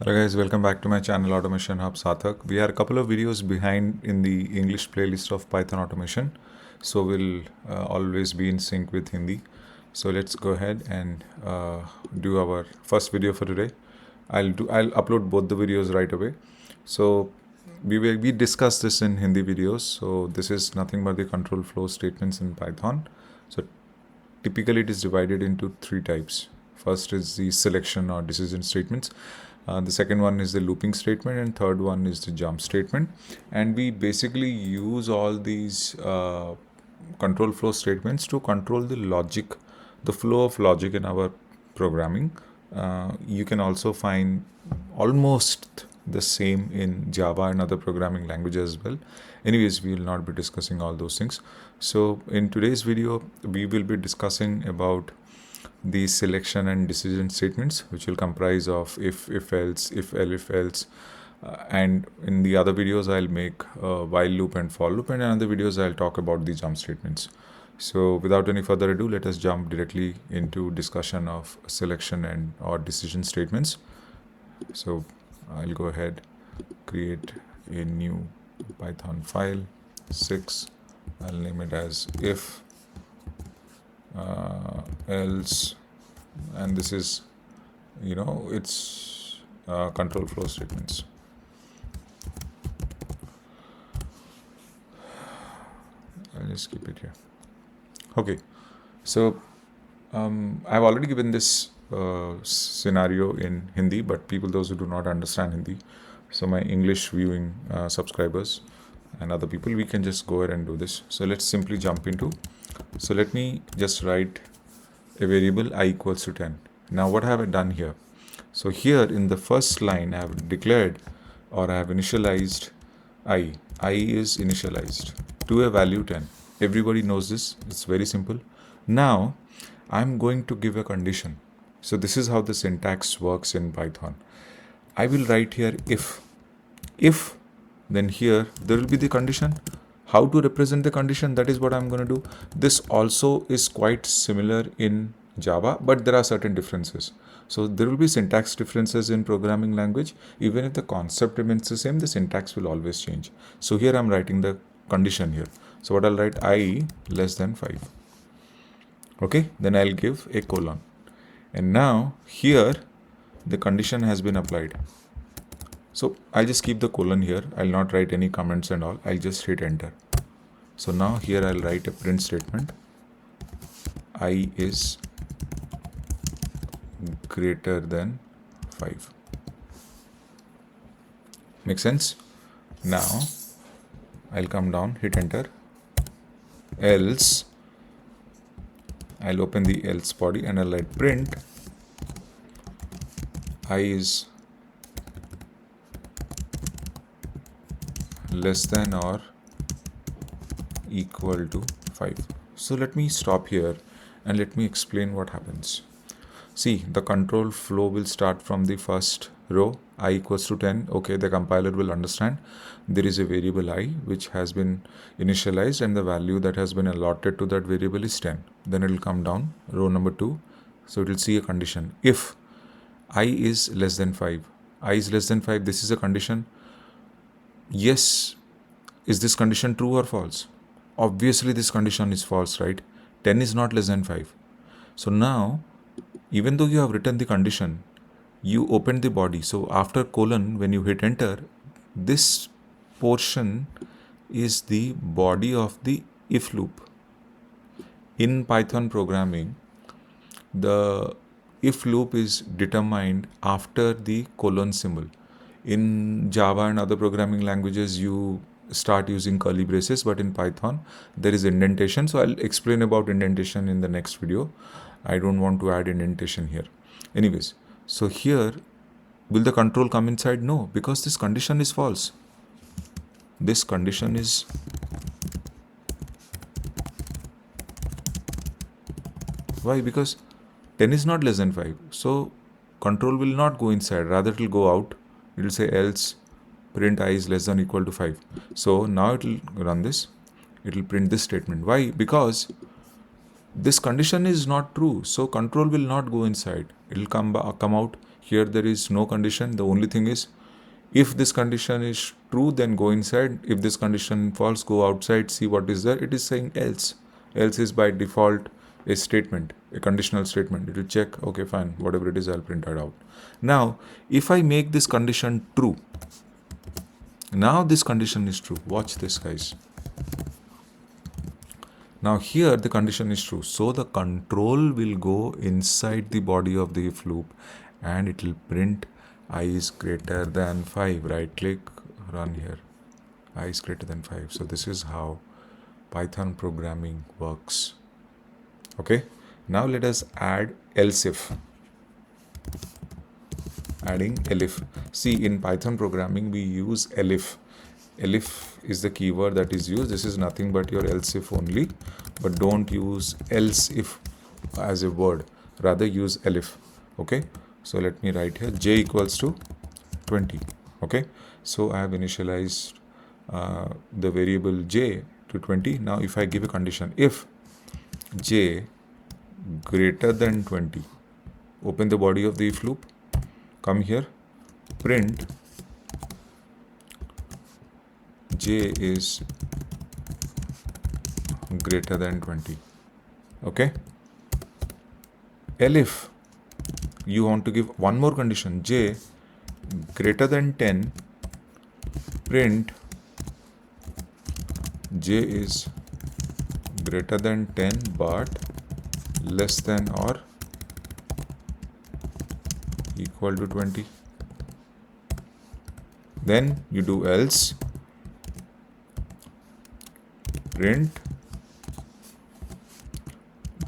Hello guys, welcome back to my channel Automation Hub Sathak. We are a couple of videos behind in the English playlist of Python automation. So we'll always be in sync with Hindi. So let's go ahead and do our first video for today. I'll upload both the videos right away. So we discussed this in Hindi videos. So this is nothing but the control flow statements in Python. So typically it is divided into three types. First is the selection or decision statements. The second one is the looping statement, and third one is the jump statement. And we basically use all these control flow statements to control the logic, the flow of logic in our programming. You can also find almost the same in Java and other programming languages as well. Anyways, we will not be discussing all those things. So in today's video, we will be discussing about the selection and decision statements, which will comprise of if else, if else, and in the other videos I'll make while loop and for loop, and in other videos I'll talk about the jump statements. So without any further ado, let us jump directly into discussion of selection and or decision statements. So I'll go ahead, create a new Python file 6. I'll name it as if else, and this is it's control flow statements. I'll just keep it here. Okay, so I've already given this scenario in Hindi, but those who do not understand Hindi, so my English viewing subscribers and other people, we can just go ahead and do this. So let's simply jump into. So let me just write a variable I equals to 10. Now what have I done here? So here in the first line I have declared, or I have initialized I. I is initialized to a value 10. Everybody knows this. It's very simple. Now I'm going to give a condition. So this is how the syntax works in Python. I will write here if, then here there will be the condition. How to represent the condition, that is what I'm going to do. This also is quite similar in Java, but there are certain differences. So there will be syntax differences in programming language. Even if the concept remains the same, the syntax will always change. So here I'm writing the condition here. So what I'll write, I less than 5. Okay, then I'll give a colon. And now here the condition has been applied. So I'll just keep the colon here. I'll not write any comments and all. I'll just hit enter. So now here I'll write a print statement. I is greater than 5. Make sense? Now I'll come down, hit enter. Else, I'll open the else body and I'll write print I is less than or equal to 5. So let me stop here and let me explain what happens. See, the control flow will start from the first row, I equals to 10. Okay, the compiler will understand there is a variable I which has been initialized and the value that has been allotted to that variable is 10. Then it will come down, row number 2. So it will see a condition. If I is less than 5, I is less than 5, this is a condition. Yes, is this condition true or false? Obviously this condition is false, right? 10 is not less than 5. So now, even though you have written the condition, you opened the body. So after colon, when you hit enter, this portion is the body of the if loop. In Python programming, the if loop is determined after the colon symbol. In Java and other programming languages, you start using curly braces, but in Python there is indentation. So I'll explain about indentation in the next video. I don't want to add indentation here. Anyways, so here will the control come inside? No, because this condition is false. This condition is why? Because 10 is not less than 5. So control will not go inside, rather it will go out. It will say else print I is less than or equal to 5. So now it will run this. It will print this statement. Why? Because this condition is not true. So control will not go inside. It will come out Here there is no condition. The only thing is, if this condition is true, then go inside. If this condition false, go outside, see what is there. It is saying else. Else is by default a statement, a conditional statement. It will check, okay, fine, whatever it is, I'll print it out. Now, if I make this condition true, now this condition is true. Watch this, guys. Now here the condition is true. So the control will go inside the body of the if loop and it will print I is greater than 5. Right click, run here. I is greater than 5. So this is how Python programming works. Okay. Now let us add else if. Adding elif. See, in Python programming we use elif. Elif is the keyword that is used. This is nothing but your else if only, but don't use else if as a word, rather use elif. Okay, so let me write here j equals to 20. Okay, so I have initialized the variable j to 20. Now if I give a condition, if j greater than 20, open the body of the if loop, come here, print j is greater than 20. Okay, elif you want to give one more condition, j greater than 10, print j is greater than 10 but less than or equal to 20. Then you do else, print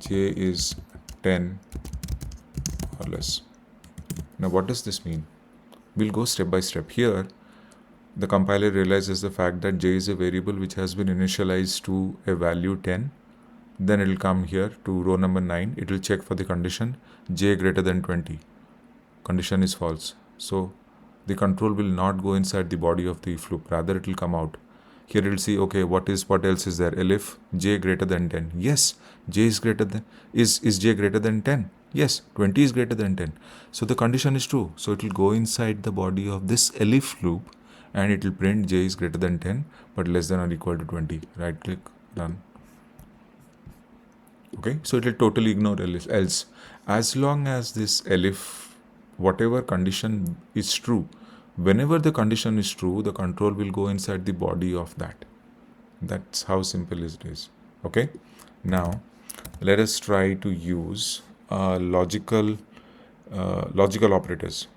j is 10 or less. Now what does this mean? We'll go step by step. Here the compiler realizes the fact that j is a variable which has been initialized to a value 10. Then it will come here to row number 9. It will check for the condition j greater than 20. Condition is false. So the control will not go inside the body of the if loop. Rather it will come out. Here it will see, okay, what else is there? Elif j greater than 10. Yes, j is greater than, is j greater than 10? Yes, 20 is greater than 10. So the condition is true. So it will go inside the body of this elif loop and it will print j is greater than 10 but less than or equal to 20. Right click, done. Okay, so it will totally ignore else. As long as this elif, whatever condition is true, whenever the condition is true, the control will go inside the body of that. That's how simple it is. Okay, now let us try to use logical operators.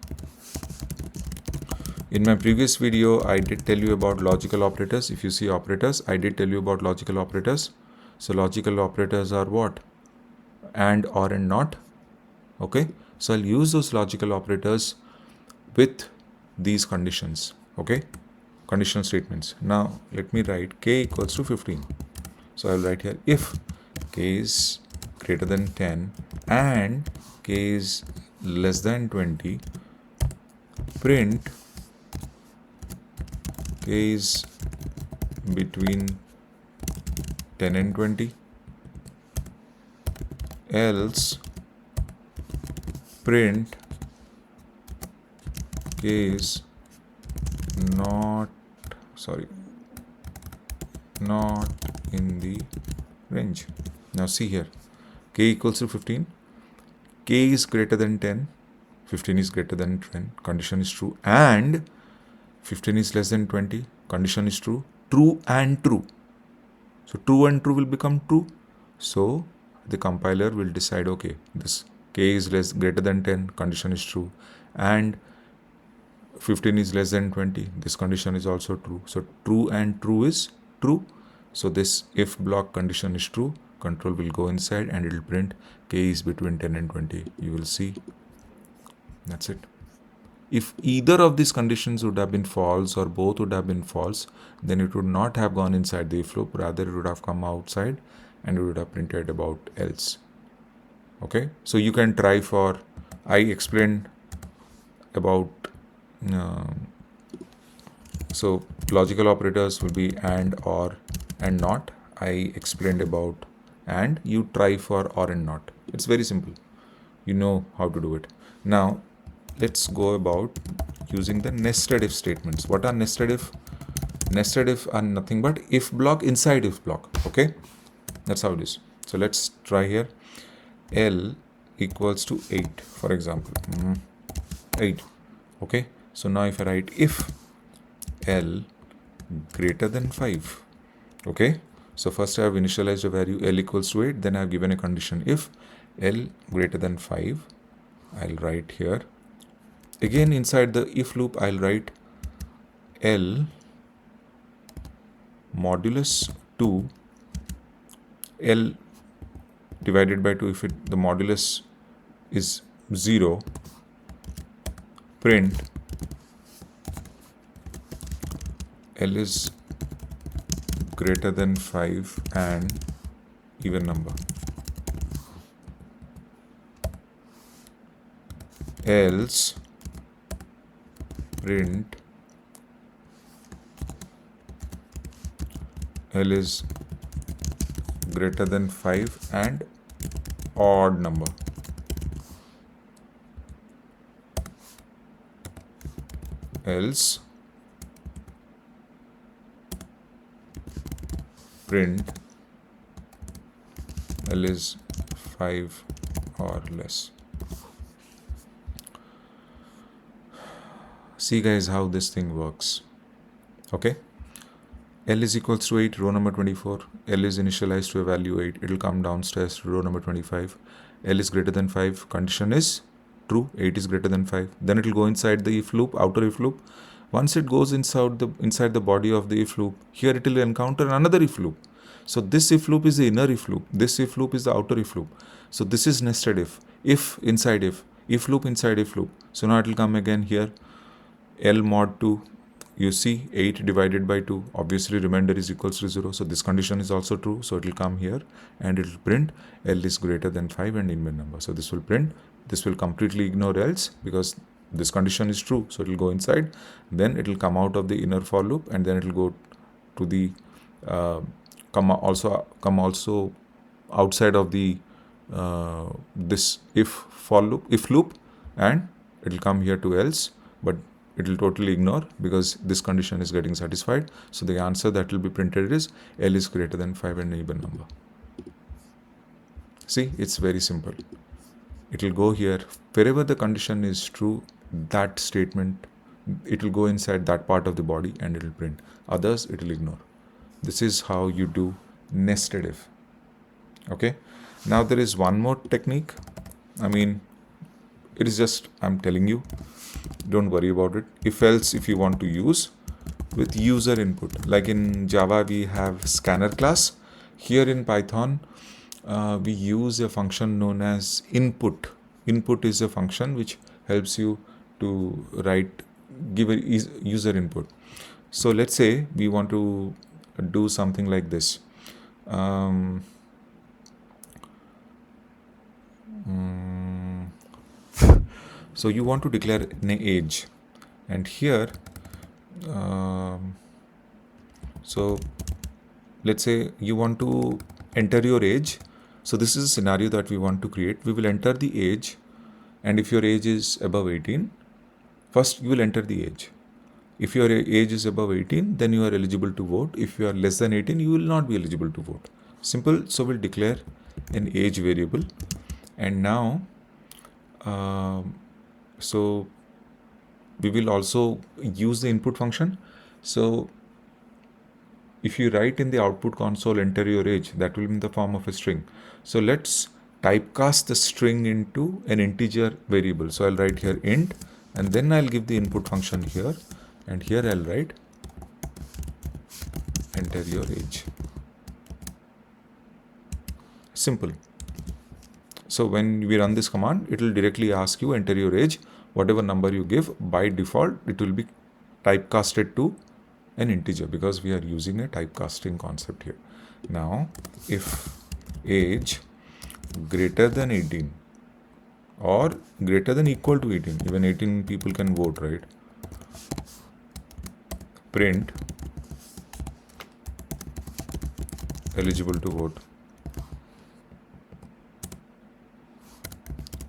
In my previous video, I did tell you about logical operators. If you see operators, I did tell you about logical operators. So logical operators are what? And, or, and not. Okay, so I'll use those logical operators with these conditions. Okay, conditional statements. Now let me write k equals to 15. So I'll write here if k is greater than 10 and k is less than 20, print k is between 10 and 20, else print k is not in the range. Now see here, k equals to 15, k is greater than 10, 15 is greater than 10, condition is true, and 15 is less than 20, condition is true, true and true. So true and true will become true. So the compiler will decide, okay, this k is greater than 10, condition is true, and 15 is less than 20, this condition is also true. So true and true is true. So this if block condition is true, control will go inside and it will print k is between 10 and 20. You will see. That's it. If either of these conditions would have been false or both would have been false, then it would not have gone inside the if loop. Rather, it would have come outside and it would have printed about else. Okay, so you can try for, I explained about, so logical operators will be and, or, and not. I explained about and, you try for or and not. It's very simple. You know how to do it. Now, let's go about using the nested if statements. What are nested if? Nested if are nothing but if block inside if block. Okay, that's how it is. So let's try here. L equals to 8, for example. 8. Okay, so now if I write if L greater than 5. Okay, so first I have initialized a value L equals to 8, then I have given a condition if L greater than 5. I'll write here. Again, inside the if loop, I'll write L modulus 2, L divided by 2, if the modulus is 0, print L is greater than 5 and even number. Else print L is greater than 5 and odd number. Else print L is 5 or less. See guys how this thing works. Okay, L is equals to 8, row number 24. L is initialized to a value 8. It will come downstairs to row number 25. L is greater than 5. Condition is true. 8 is greater than 5. Then it will go inside the if loop, outer if loop. Once it goes inside the body of the if loop, here it will encounter another if loop. So this if loop is the inner if loop. This if loop is the outer if loop. So this is nested if inside if loop inside if loop. So now it will come again here. L mod 2, you see 8 divided by 2, obviously remainder is equals to 0. So this condition is also true. So it will come here and it will print L is greater than 5 and even number. So this will print, this will completely ignore else because this condition is true. So it will go inside, then it will come out of the inner for loop and then it will go to the come also outside of the this if loop, and it will come here to else, but it will totally ignore because this condition is getting satisfied. So the answer that will be printed is L is greater than 5 and even number. See, it's very simple. It will go here wherever the condition is true, that statement, it will go inside that part of the body and it will print. Others it will ignore. This is how you do nested if. Okay, now there is one more technique. I mean, it is just I'm telling you, don't worry about it. If else, if you want to use with user input, like in Java we have scanner class, here in Python we use a function known as input. Input is a function which helps you to give a user input. So let's say we want to do something like this. So you want to declare an age, and here so let's say you want to enter your age. So this is a scenario that we want to create. We will enter the age, and if your age is above 18, first you will enter the age. If your age is above 18, then you are eligible to vote. If you are less than 18, you will not be eligible to vote. Simple. So we'll declare an age variable, and now so we will also use the input function. So if you write in the output console enter your age, that will be in the form of a string. So let's typecast the string into an integer variable. So I'll write here int, and then I'll give the input function here, and here I'll write enter your age. Simple. So when we run this command, it will directly ask you enter your age. Whatever number you give, by default it will be typecasted to an integer because we are using a typecasting concept here. Now if age greater than 18 or greater than equal to 18, even 18 people can vote, right? Print eligible to vote,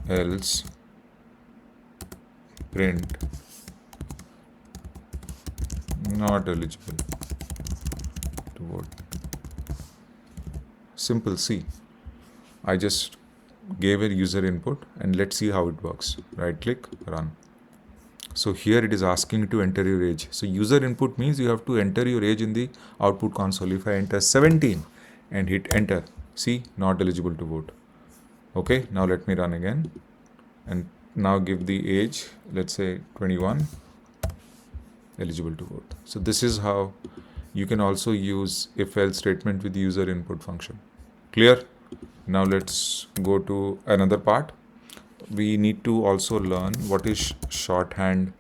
else print not eligible to vote. Simple. See, I just gave a user input and let's see how it works. Right click, run. So here it is asking to enter your age. So user input means you have to enter your age in the output console. If I enter 17 and hit enter, see, not eligible to vote. Okay, now let me run again and now give the age, let's say 21, eligible to vote. So this is how you can also use if-else statement with the user input function. Clear? Now let's go to another part. We need to also learn what is shorthand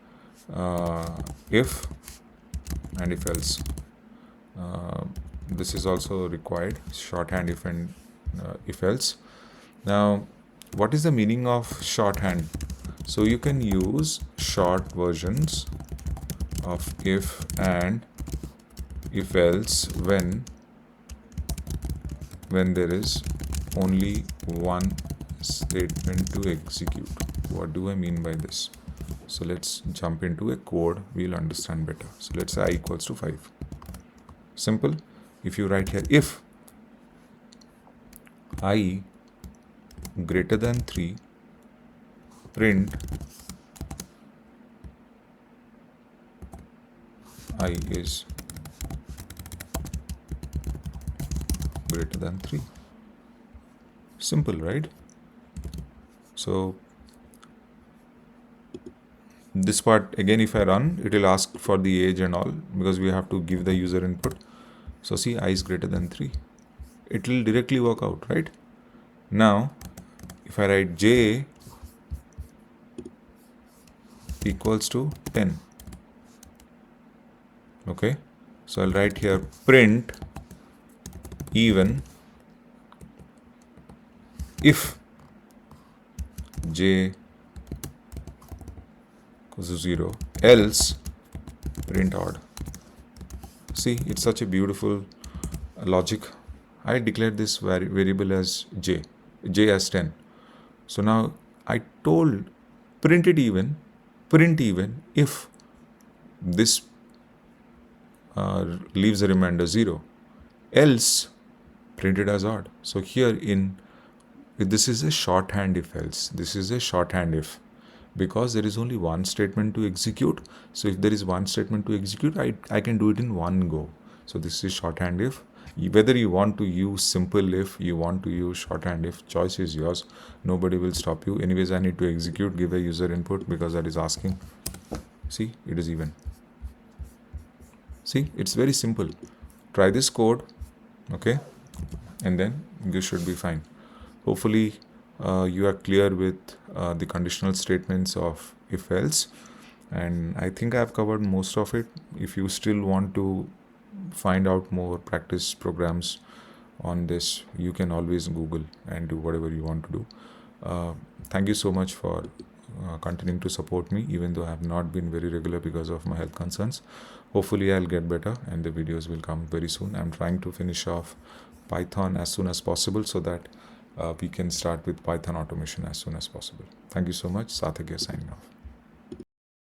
if and if else. This is also required, shorthand if and if else. Now, what is the meaning of shorthand? So you can use short versions of if and if else when there is only one statement to execute. What do I mean by this? So let's jump into a code, we'll understand better. So let's say I equals to 5. Simple. If you write here if I greater than 3, print I is greater than 3. Simple, right? So this part again, if I run, it will ask for the age and all because we have to give the user input. So see, I is greater than 3. It will directly work out, right? Now, if I write j equals to 10. Okay, so I'll write here print even if j equals to 0, else print odd. See, it's such a beautiful logic. I declared this variable as j as 10. So now I told print even if this leaves a remainder 0, else print it as odd. So here this is a shorthand if else. This is a shorthand if because there is only one statement to execute. So if there is one statement to execute, I can do it in one go. So this is shorthand if. Whether you want to use simple if, you want to use shorthand if, choice is yours. Nobody will stop you. Anyways, I need to execute, give a user input because that is asking. See, it is even. See, it's very simple. Try this code, okay, and then you should be fine. Hopefully, you are clear with the conditional statements of if else, and I think I have covered most of it. If you still want to find out more practice programs on this, you can always Google and do whatever you want to do. Thank you so much for continuing to support me, even though I have not been very regular because of my health concerns. Hopefully I'll get better and the videos will come very soon. I'm trying to finish off Python as soon as possible so that we can start with Python automation as soon as possible. Thank you so much. Sathak here signing off.